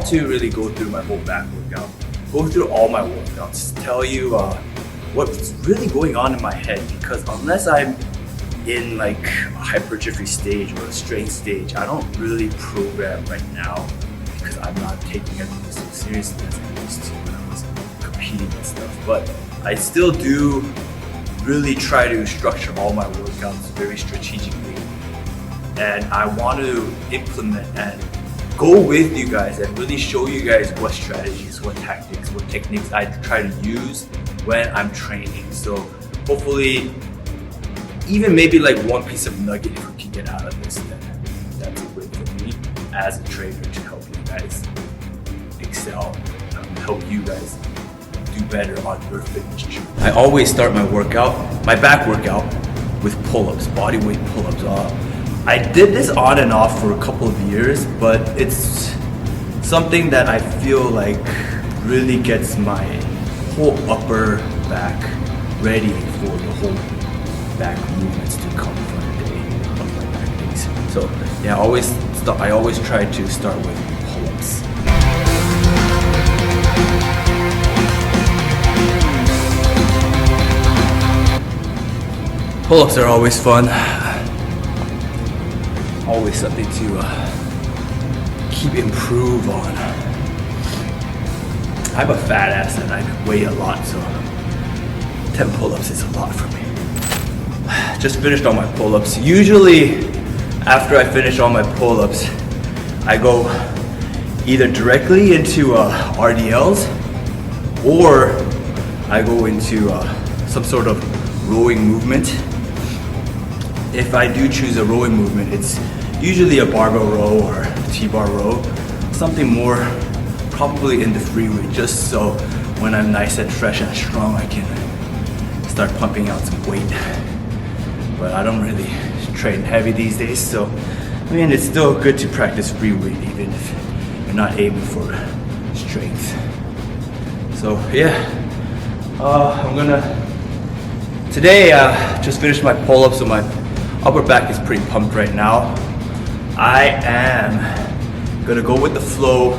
want to really go through my whole back workout, go through all my workouts, tell you what's really going on in my head, because unless I'm in like a hypertrophy stage or a strength stage, I don't really program right now because I'm not taking everything so seriously as I used to when I was competing and stuff. But I still do really try to structure all my workouts very strategically, and I want to implement and go with you guys and really show you guys what strategies, what tactics, what techniques I try to use when I'm training. So hopefully, even maybe like one piece of nugget if we can get out of this, then that's a win for me as a trainer to help you guys excel, help you guys do better on your fitness journey. I always start my workout, my back workout, with pull-ups, body weight pull-ups. I did this on and off for a couple of years, but it's something that I feel like really gets my whole upper back ready for the whole back movements to come for the day of my back days. So yeah, I always try to start with pull-ups. Pull-ups are always fun. Always something to keep improve on. I have a fat ass and I weigh a lot, so 10 pull-ups is a lot for me. Just finished all my pull-ups. Usually after I finish all my pull-ups, I go either directly into RDLs or I go into some sort of rowing movement. If I do choose a rowing movement, it's usually a barbell row or T-bar row, something more probably in the free weight, just so when I'm nice and fresh and strong, I can start pumping out some weight. But I don't really train heavy these days, so I mean, it's still good to practice free weight even if you're not aiming for strength. So yeah, today just finished my pull-ups, so my upper back is pretty pumped right now. I am gonna go with the flow,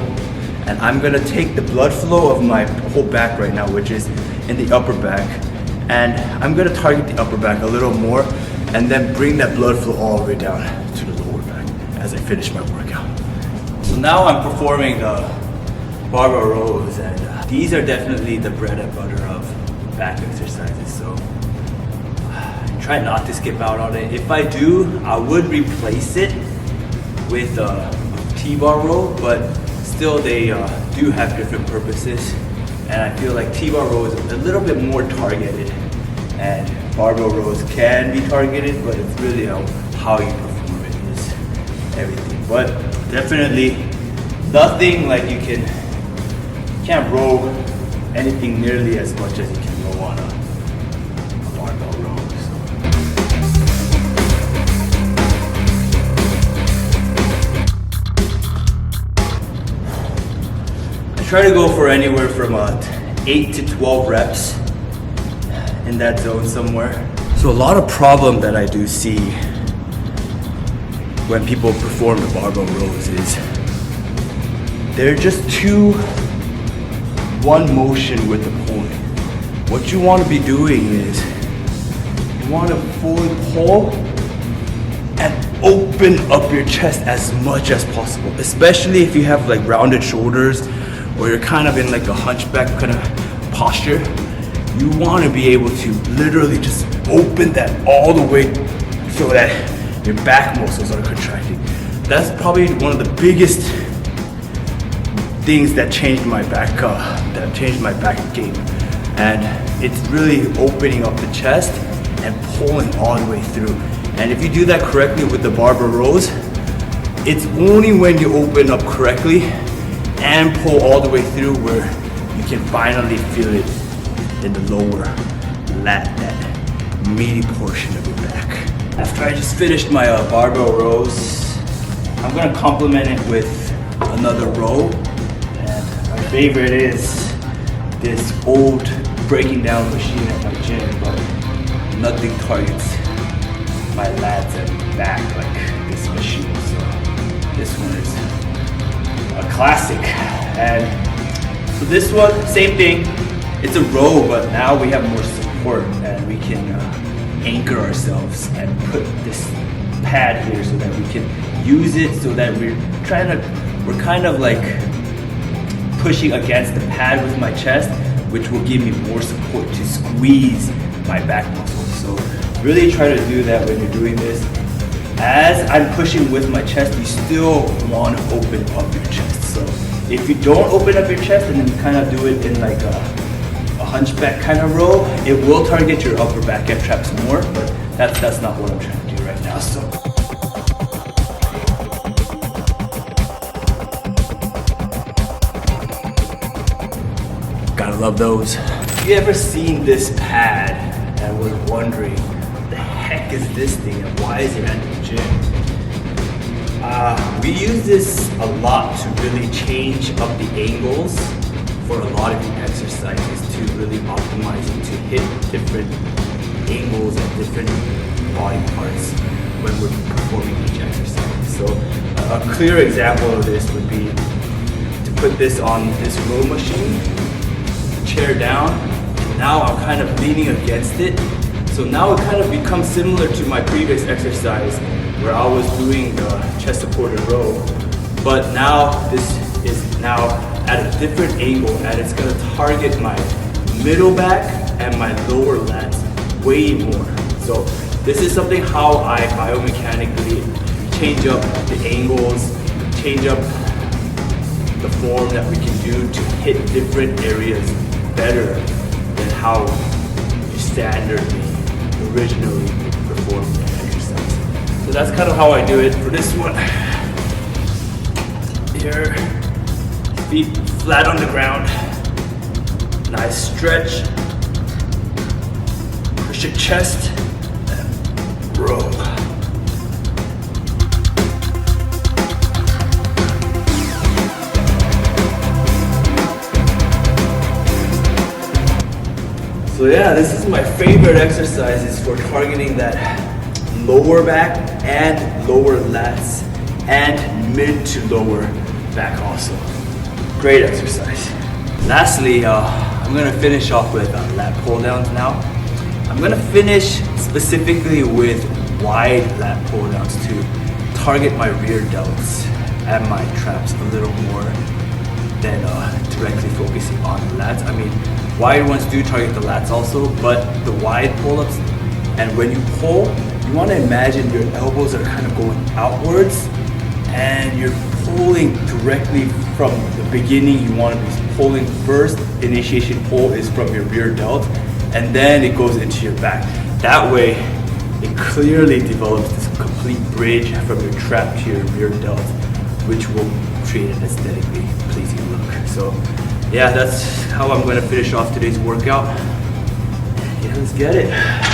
and I'm gonna take the blood flow of my whole back right now, which is in the upper back, and I'm gonna target the upper back a little more and then bring that blood flow all the way down to the lower back as I finish my workout. So now I'm performing the barbell rows, and these are definitely the bread and butter of back exercises, so try not to skip out on it. If I do, I would replace it with a T-bar row, but still they do have different purposes, and I feel like T-bar row is a little bit more targeted, and barbell rows can be targeted, but it's really how you perform it is everything. But definitely nothing like you can't row anything nearly as much as you can row on a barbell row. Try to go for anywhere from 8 to 12 reps in that zone somewhere. So a lot of problem that I do see when people perform the barbell rows is they're just too one motion with the pulling. What you want to be doing is you want to fully pull and open up your chest as much as possible, especially if you have like rounded shoulders or you're kind of in like a hunchback kind of posture. You want to be able to literally just open that all the way so that your back muscles are contracting. That's probably one of the biggest things that changed my back game, and it's really opening up the chest and pulling all the way through. And if you do that correctly with the barbell rows, it's only when you open up correctly and pull all the way through where you can finally feel it in the lower lat, that meaty portion of your back. After I just finished my barbell rows, I'm gonna complement it with another row. And my favorite is this old breaking down machine at my gym, but nothing targets my lats and back like this machine. So this one is a classic. And so this one, same thing. It's a row, but now we have more support and we can anchor ourselves and put this pad here so that we can use it so that we're kind of like pushing against the pad with my chest, which will give me more support to squeeze my back muscles. So really try to do that when you're doing this. As I'm pushing with my chest, you still want to open up your chest. So if you don't open up your chest and then you kind of do it in like a hunchback kind of row, it will target your upper back ab traps more, but that's not what I'm trying to do right now. So gotta love those. If you ever seen this pad and was wondering, what the heck is this thing and why is it at the gym? We use this a lot to really change up the angles for a lot of the exercises to really optimize and to hit different angles and different body parts when we're performing each exercise. So a clear example of this would be to put this on this row machine, chair down. Now I'm kind of leaning against it. So now it kind of becomes similar to my previous exercise where I was doing the chest supported row. But now this is now at a different angle and it's gonna target my middle back and my lower lats way more. So this is something how I biomechanically change up the angles, change up the form that we can do to hit different areas better than how you standardly originally perform the exercise. So that's kind of how I do it for this one. Here, feet flat on the ground, nice stretch, push your chest, and row. So yeah, this is my favorite exercises for targeting that lower back and lower lats and mid to lower back also. Great exercise. Lastly, I'm gonna finish off with lat pull downs now. I'm gonna finish specifically with wide lat pull downs to target my rear delts and my traps a little more than directly focusing on the lats. I mean, wide ones do target the lats also, but the wide pull-ups, and when you pull, you want to imagine your elbows are kind of going outwards and you're pulling directly from the beginning. You want to be pulling first. Initiation pull is from your rear delt and then it goes into your back. That way, it clearly develops this complete bridge from your trap to your rear delt, which will create an aesthetically pleasing look. So yeah, that's how I'm going to finish off today's workout. Yeah, let's get it.